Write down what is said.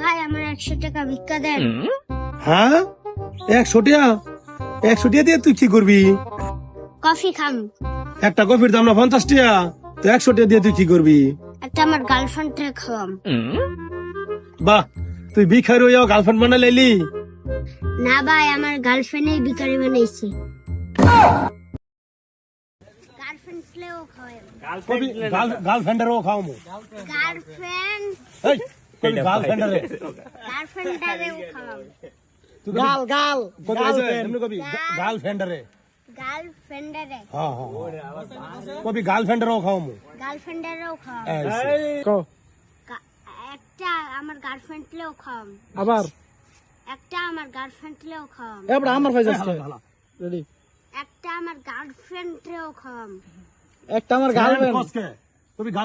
ভাই আমার 100 টাকা ভিক্ষা দেন। হ্যাঁ 100 টাকা 100 টাকা দিয়ে তুই কি করবি? কফি খাম। একটা কফির দাম না 50 টাকা, তো 100 টাকা দিয়ে তুই কি করবি? একটা আমার গার্লফ্রেন্ডকে খাওয়াম। বাহ, তুই ভিখারি হইয়াও গার্লফ্রেন্ড বানাই লাইলি। না ভাই, আমার গার্লফ্রেন্ডই ভিখারি বানাইছে। গার্লফ্রেন্ড প্লেও খাওয়াম। কবি গার্লফ্রেন্ডেরও খাওয়ামু। গার্লফ্রেন্ড এই কবি গার্লফ্রেন্ডেরে গার্লফ্রেন্ডারেও খাওয়াম। গাল গাল গার্লফ্রেন্ড কবি গার্লফ্রেন্ডেরে। গার্লফ্রেন্ডারে হ্যাঁ হ্যাঁ কবি গার্লফ্রেন্ডেরও খাওয়ামু। গার্লফ্রেন্ডারেও খাওয়াম। একটা আমার গার্লফ্রেন্ড প্লেও খাওয়াম। আবার একটা আমার গার্লফ্রেন্ড প্লেও খাওয়াম। এবার আমার ফাইজ আছে রেডি একটা আমার গার্লফ্রেন্ডেও খাওয়াম। একটা আমার গার্লফ্রেন্ড কবি